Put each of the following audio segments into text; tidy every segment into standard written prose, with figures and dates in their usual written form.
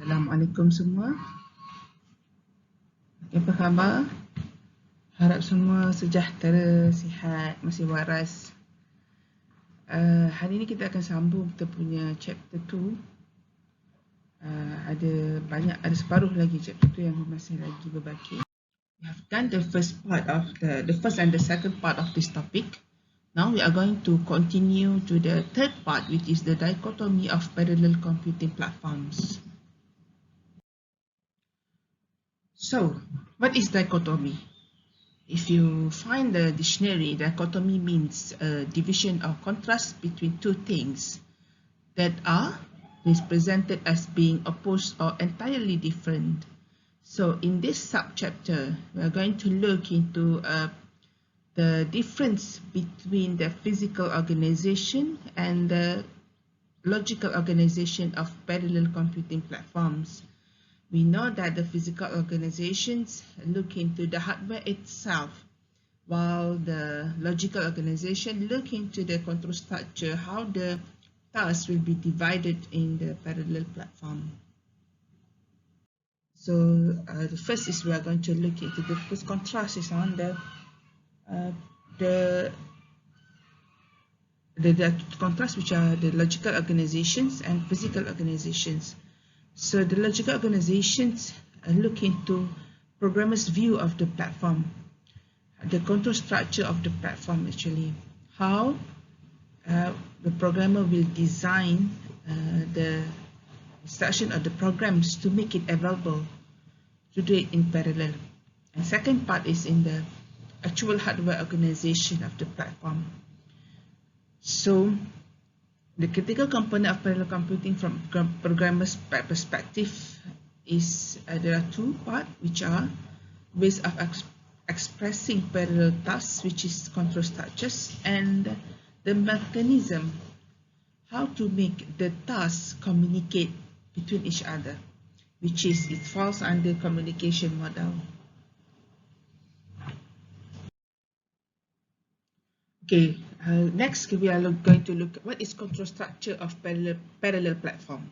Assalamualaikum semua. Apa khabar? Harap semua sejahtera, sihat, masih waras. Hari ini kita akan sambung kita punya chapter 2. Ada separuh lagi chapter 2 yang masih lagi berbaki. We have done the first and the second part of this topic. Now we are going to continue to the third part, which is the dichotomy of parallel computing platforms. So, what is dichotomy? If you find the dictionary, dichotomy means a division or contrast between two things that are presented as being opposed or entirely different. So in this subchapter, we are going to look into the difference between the physical organization and the logical organization of parallel computing platforms. We know that the physical organizations look into the hardware itself, while the logical organization look into the control structure, how the tasks will be divided in the parallel platform. So the first is we are going to look into the first contrast is on the contrast, which are the logical organizations and physical organizations. So the logical organizations look into programmer's view of the platform, the control structure of the platform actually, how the programmer will design the instruction of the programs to make it available to do it in parallel. And second part is in the actual hardware organization of the platform. So the critical component of parallel computing from programmer's perspective is there are two parts, which are ways of expressing parallel tasks, which is control structures, and the mechanism, how to make the tasks communicate between each other, which is it falls under communication model. Okay, next we are going to look at what is control structure of parallel platform.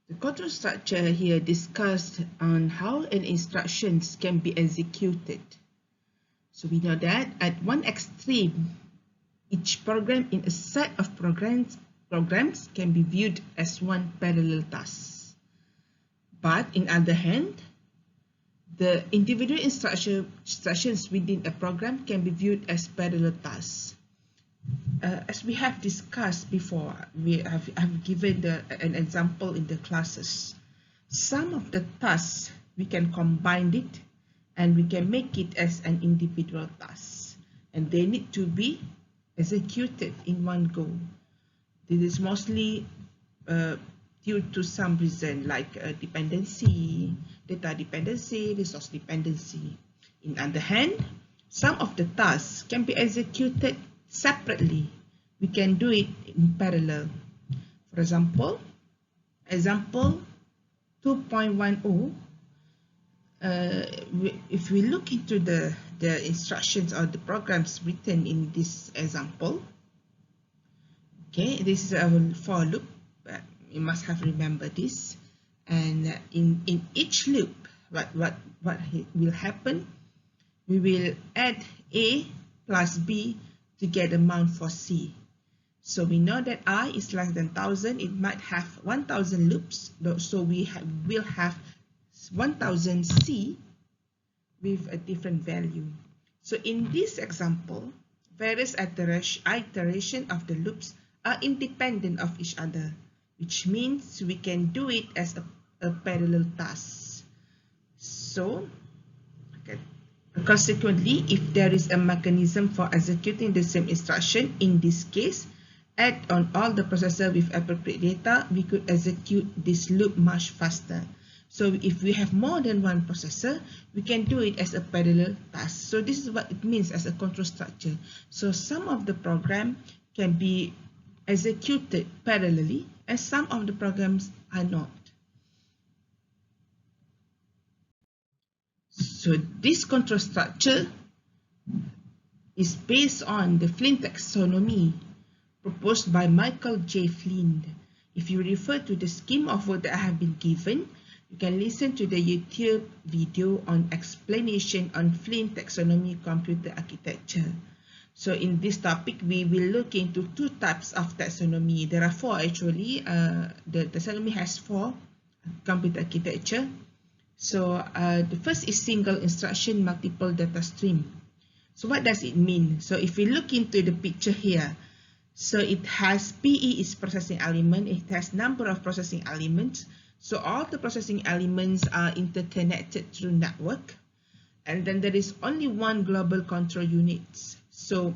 The control structure here discussed on how an instructions can be executed. So we know that at one extreme, each program in a set of programs can be viewed as one parallel task. But in other hand, the individual instructions within a program can be viewed as parallel tasks. As we have discussed before, I've given an example in the classes. Some of the tasks, we can combine it and we can make it as an individual task. And they need to be executed in one go. This is mostly due to some reason like dependency, data dependency, resource dependency. In other hand, some of the tasks can be executed separately. We can do it in parallel. For example 2.10, if we look into the instructions or the programs written in this example, okay, this is a for loop. You must have remembered this, and in each loop, what will happen? We will add A plus B to get amount for C. So we know that I is less than 1000. It might have 1000 loops, so we will have 1000 C with a different value. So in this example, various iteration of the loops are independent of each other, which means we can do it as a parallel task. So, okay. Consequently, if there is a mechanism for executing the same instruction, in this case, add on all the processor with appropriate data, we could execute this loop much faster. So if we have more than one processor, we can do it as a parallel task. So this is what it means as a control structure. So some of the program can be executed parallelly, and some of the programs are not. So this control structure is based on the Flynn taxonomy proposed by Michael J. Flynn. If you refer to the scheme of work that I have been given, you can listen to the YouTube video on explanation on Flynn taxonomy computer architecture. So in this topic, we will look into two types of taxonomy. There are four actually. The taxonomy has four computer architecture. So the first is single instruction, multiple data stream. So what does it mean? So if we look into the picture here, so it has PE is processing element. It has number of processing elements. So all the processing elements are interconnected through network. And then there is only one global control unit. So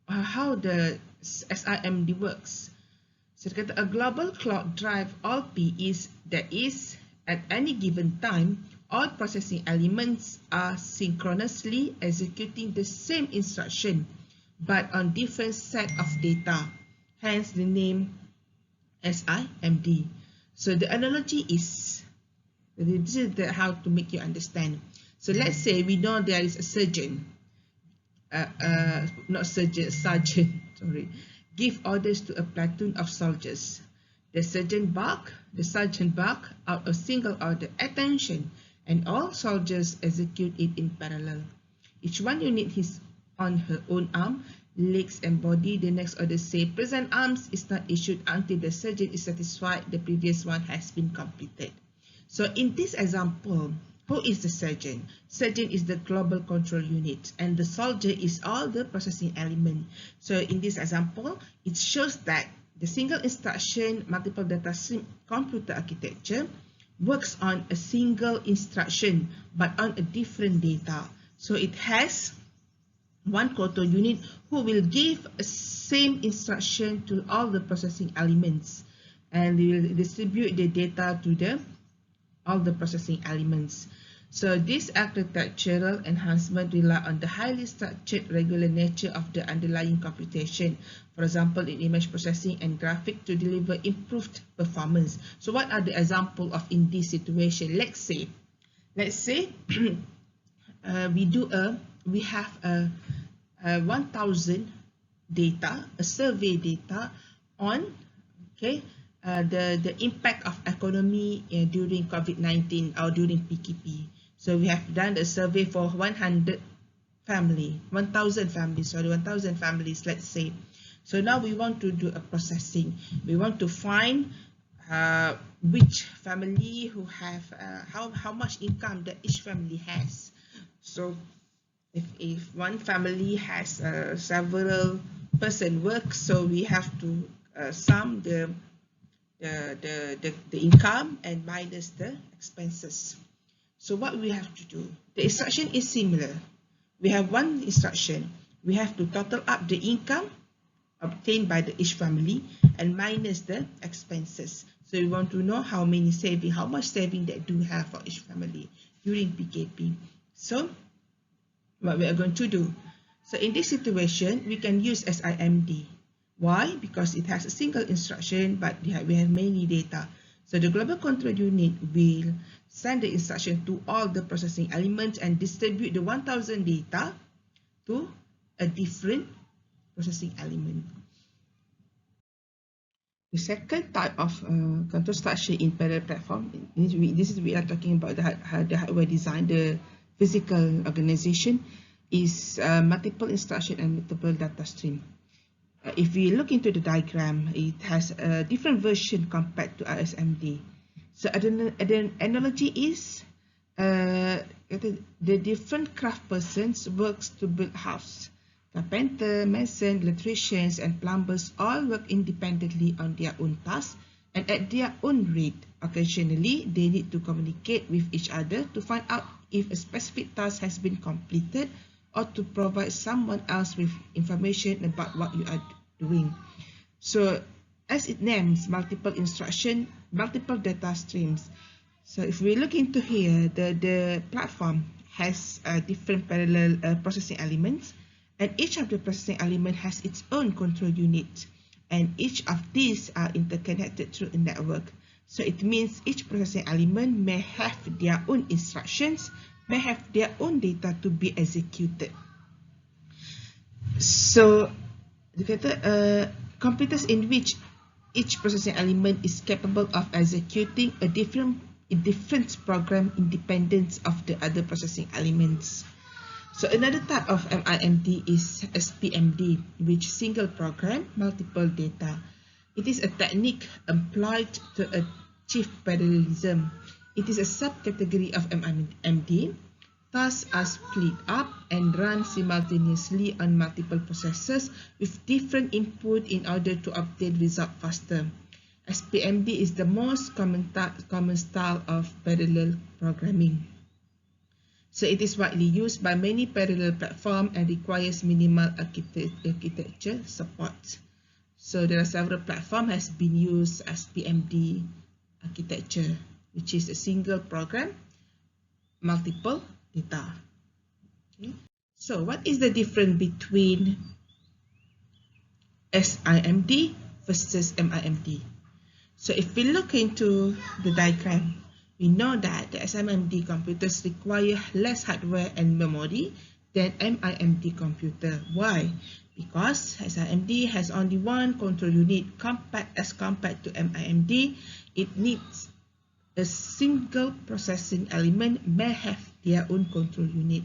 how the SIMD works? So a global clock drive all PEs, that is, at any given time, all processing elements are synchronously executing the same instruction, but on different set of data, hence the name SIMD. So the analogy is, this is how to make you understand. So let's say we know there is a surgeon, sergeant, sorry, give orders to a platoon of soldiers. The sergeant bark out a single order, attention, and all soldiers execute it in parallel. Each one unit is on her own arm, legs and body. The next order say present arms is not issued until the sergeant is satisfied the previous one has been completed. So in this example, who is the surgeon? Surgeon is the global control unit, and the soldier is all the processing element. So in this example, it shows that the single instruction multiple data stream computer architecture works on a single instruction but on a different data. So it has one control unit who will give a same instruction to all the processing elements, and they will distribute the data to all the processing elements. So this architectural enhancement rely on the highly structured regular nature of the underlying computation, for example in image processing and graphic, to deliver improved performance. So what are the example of in this situation? Let's say we have a 1000 data, a survey data on the impact of economy during COVID-19 or during PKP. So we have done a survey for 1000 families, let's say. So now we want to do a processing. We want to find which family who have how much income that each family has. So if one family has several person work, so we have to sum the income and minus the expenses. So what we have to do, the instruction is similar. We have one instruction. We have to total up the income obtained by each family and minus the expenses. So we want to know how much saving they do have for each family during PKP. So what we are going to do. So in this situation, we can use SIMD. Why? Because it has a single instruction, but we have many data. So the global control unit will send the instruction to all the processing elements and distribute the 1000 data to a different processing element. The second type of control structure in parallel platform, we are talking about the hardware design, the physical organization, is multiple instruction and multiple data stream. If we look into the diagram, it has a different version compared to RSMD. So the analogy is the different craft persons works to build house. Carpenter, mason, electricians, and plumbers all work independently on their own tasks and at their own rate. Occasionally, they need to communicate with each other to find out if a specific task has been completed or to provide someone else with information about what you are doing. So as it names, multiple instruction, multiple data streams. So if we look into here, the platform has different parallel processing elements, and each of the processing element has its own control unit, and each of these are interconnected through a network. So it means each processing element may have their own instructions, may have their own data to be executed. So computers in which Each processing element is capable of executing a different program independent of the other processing elements. So another type of MIMD is SPMD, which single program, multiple data. It is a technique employed to achieve parallelism. It is a subcategory of MIMD. Tasks are split up and run simultaneously on multiple processors with different input in order to obtain result faster. SPMD is the most common style of parallel programming. So it is widely used by many parallel platforms and requires minimal architecture support. So there are several platforms has been used as SPMD architecture, which is a single program, multiple data. Okay. So what is the difference between SIMD versus MIMD? So if we look into the diagram, we know that the SIMD computers require less hardware and memory than MIMD computer. Why? Because SIMD has only one control unit as compared to MIMD. It needs a single processing element may have their own control unit.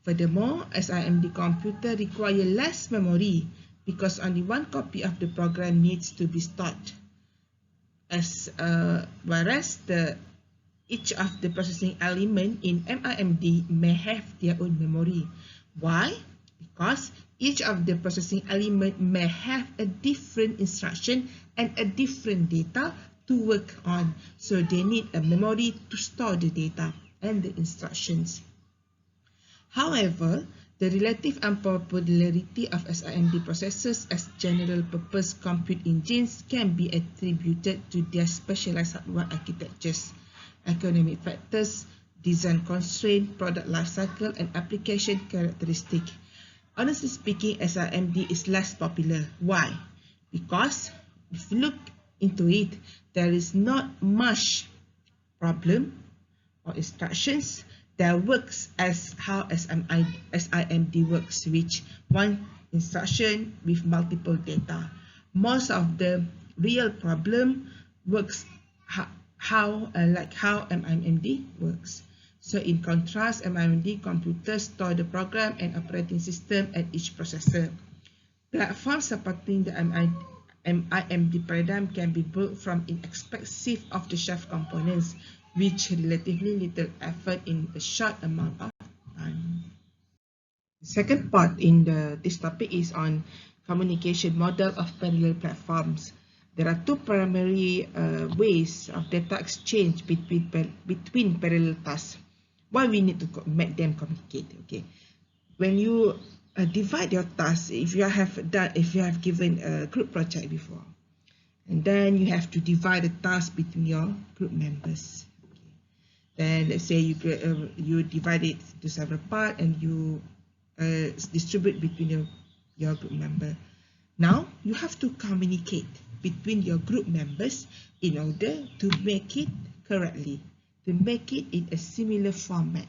Furthermore, SIMD computer require less memory because only one copy of the program needs to be stored. Whereas each of the processing element in MIMD may have their own memory. Why? Because each of the processing element may have a different instruction and a different data to work on. So they need a memory to store the data and the instructions. However, the relative unpopularity of SIMD processors as general-purpose compute engines can be attributed to their specialized hardware architectures, economic factors, design constraint, product lifecycle, and application characteristic. Honestly speaking, SIMD is less popular. Why? Because if you look into it, there is not much problem or instructions that works as how SIMD works, which one instruction with multiple data. Most of the real problem works like how MIMD works. So in contrast, MIMD computers store the program and operating system at each processor. Platforms supporting the MIMD paradigm can be built from inexpensive off-the-shelf components, which relatively little effort in a short amount of time. The second part in this topic is on communication model of parallel platforms. There are two primary ways of data exchange between parallel tasks. Why we need to make them communicate? Okay, when you divide your tasks, if you have given a group project before, and then you have to divide the task between your group members. Then let's say you divide it to several parts and you distribute between your group member. Now you have to communicate between your group members in order to make it correctly, to make it in a similar format.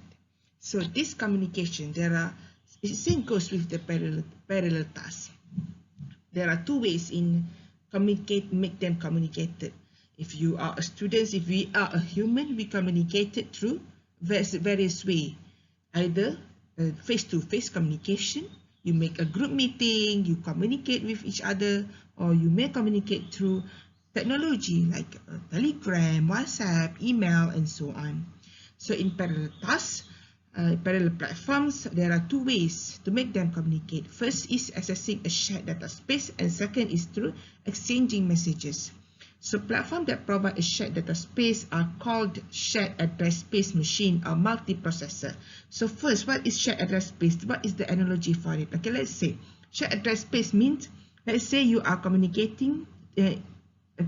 So this communication, it same goes with the parallel task. There are two ways in make them communicated. If you are a student, if we are a human, we communicate it through various ways. Either face-to-face communication, you make a group meeting, you communicate with each other, or you may communicate through technology like Telegram, WhatsApp, email, and so on. So in parallel tasks, parallel platforms, there are two ways to make them communicate. First is accessing a shared data space, and second is through exchanging messages. So platforms that provide a shared data space are called shared address space machine or multiprocessor. So first, what is shared address space? What is the analogy for it? Okay, let's say shared address space means, let's say you are communicating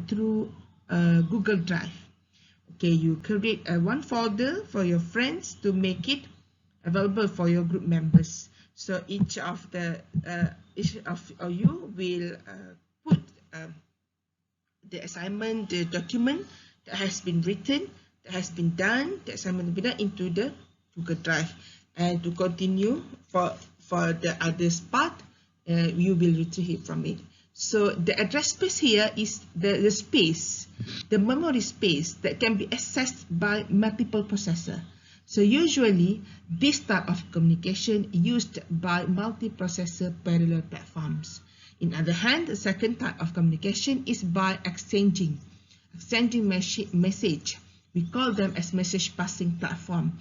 through Google Drive. Okay, you create one folder for your friends to make it available for your group members. So each of you will put the assignment, the document that has been written, that has been done, the assignment will be done into the Google Drive. And to continue for the others part, you will retrieve it from it. So the address space here is the space, the memory space that can be accessed by multiple processors. So usually this type of communication used by multiprocessor parallel platforms. In other hand, the second type of communication is by exchanging message. We call them as message passing platform.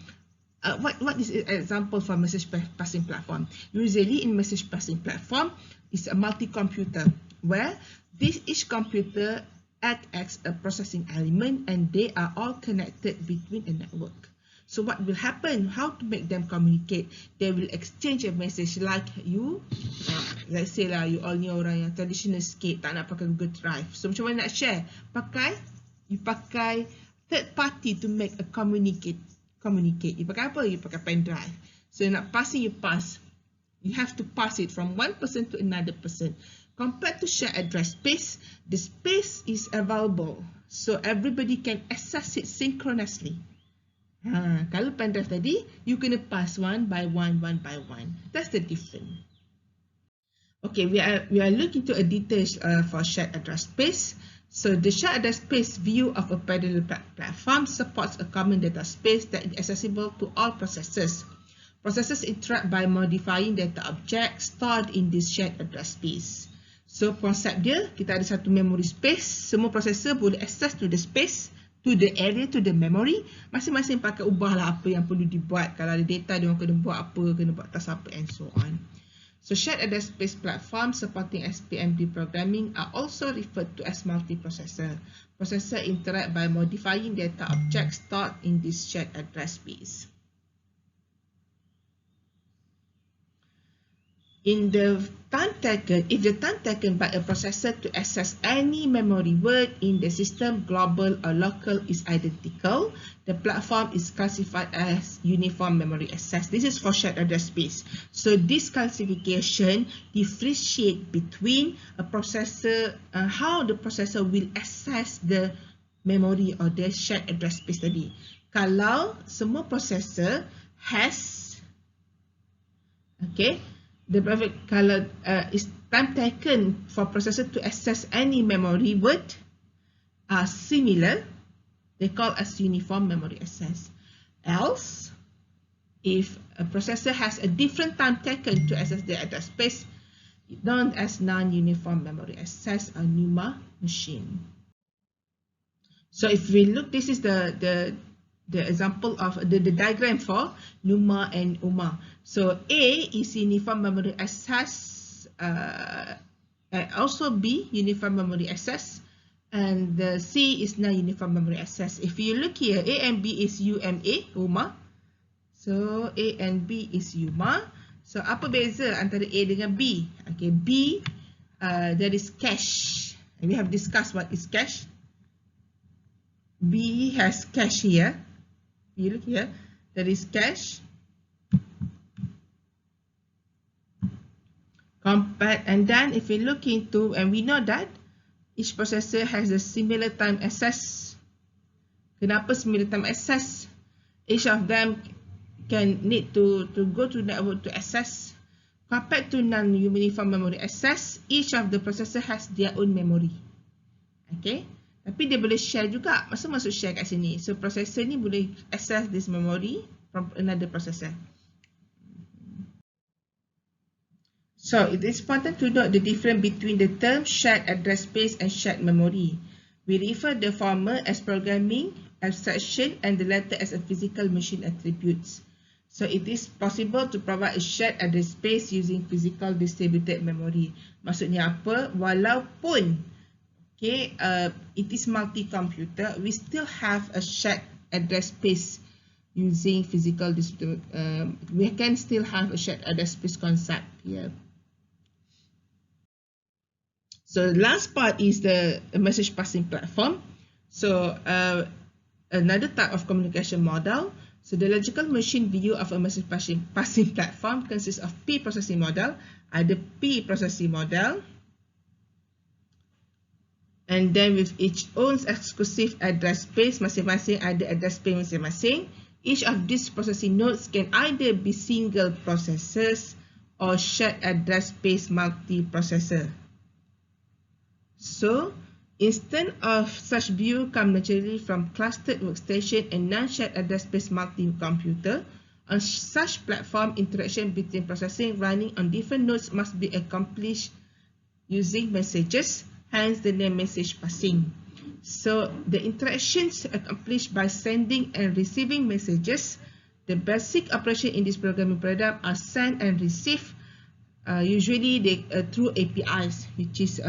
What is an example for message passing platform? Usually in message passing platform is a multi-computer where each computer acts as a processing element and they are all connected between a network. So what will happen? How to make them communicate? They will exchange a message like you, let's say lah, you all ni orang yang traditional sikit, tak nak pakai Google Drive. So macam mana nak share? You pakai third party to make a communicate. You pakai apa? You pakai pen drive. So nak passing, you pass. You have to pass it from one person to another person. Compared to shared address space, the space is available, so everybody can access it synchronously. Kalau pen drive tadi, you kena pass one by one by one. That's the difference. Okay, we are looking to a details for shared address space. So the shared address space view of a parallel platform supports a common data space that is accessible to all processors. Processors interact by modifying data objects stored in this shared address space. So konsep dia, kita ada satu memory space, semua processor boleh access to the space, to the area, to the memory. Masing-masing pakai ubahlah apa yang perlu dibuat. Kalau ada data, dia orang kena buat apa, kena buat task apa and so on. So shared address space platforms supporting SPMD programming are also referred to as multiprocessor. Processor interact by modifying data objects stored in this shared address space. In the time taken, if the time taken by a processor to access any memory word in the system, global or local, is identical, the platform is classified as uniform memory access. This is for shared address space. So this classification differentiates between a processor, how the processor will access the memory or the shared address space tadi. Kalau semua processor has, okay, kalau is time taken for processor to access any memory word are similar, they call as uniform memory access. Else, if a processor has a different time taken to access the address space, known as non-uniform memory access or NUMA machine. So if we look, this is the example of the diagram for NUMA and UMA. So A is uniform memory access, and also B uniform memory access, and the C is non-uniform memory access. If you look here, A and B is UMA. So A and B is UMA. So apa beza antara A dengan B? Okay, B there is cache, and we have discussed what is cache. B has cache here. You look here, there is cache, compact, and then if we look into, and we know that each processor has a similar time access. Kenapa similar time access? Each of them can need to go to network to access. Compared to non-uniform memory access, each of the processor has their own memory. Okay. Tapi dia boleh share juga. Masuk share kat sini. So processor ni boleh access this memory from another processor. So it is important to note the difference between the term shared address space and shared memory. We refer the former as programming abstraction and the latter as a physical machine attributes. So it is possible to provide a shared address space using physical distributed memory. Maksudnya apa? Walaupun it is multi-computer, we still have a shared address space using physical distributed. We can still have a shared address space concept here. So the last part is the message passing platform. So another type of communication model. So the logical machine view of a message passing platform consists of P processing model, ada P processing model, and then with each own exclusive address space, masing-masing ada address space masing-masing. Each of these processing nodes can either be single processors or shared address space multiprocessor. So instead of such view come naturally from clustered workstation and non-shared address-based multi-computer. On such platform, interaction between processing running on different nodes must be accomplished using messages, hence the name message passing. So the interactions accomplished by sending and receiving messages. The basic operation in this programming paradigm are send and receive, usually through APIs, which is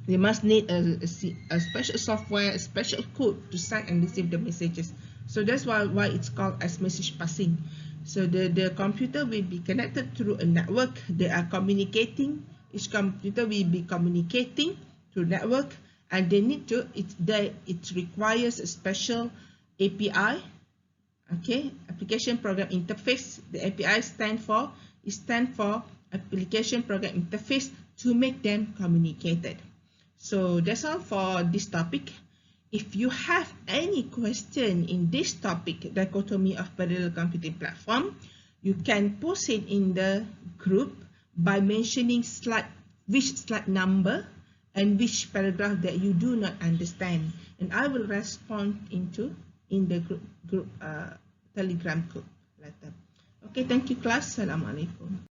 they must need a special software, a special code to send and receive the messages. So that's why it's called as message passing. So the computer will be connected through a network. They are communicating. Each computer will be communicating through network, and they need to. It requires a special API. Okay, application program interface. The API stands for application program interface to make them communicated. So that's all for this topic. If you have any question in this topic, dichotomy of parallel computing platform, you can post it in the group by mentioning which slide number and which paragraph that you do not understand, and I will respond in the group Telegram group later. Okay, thank you class. Assalamualaikum.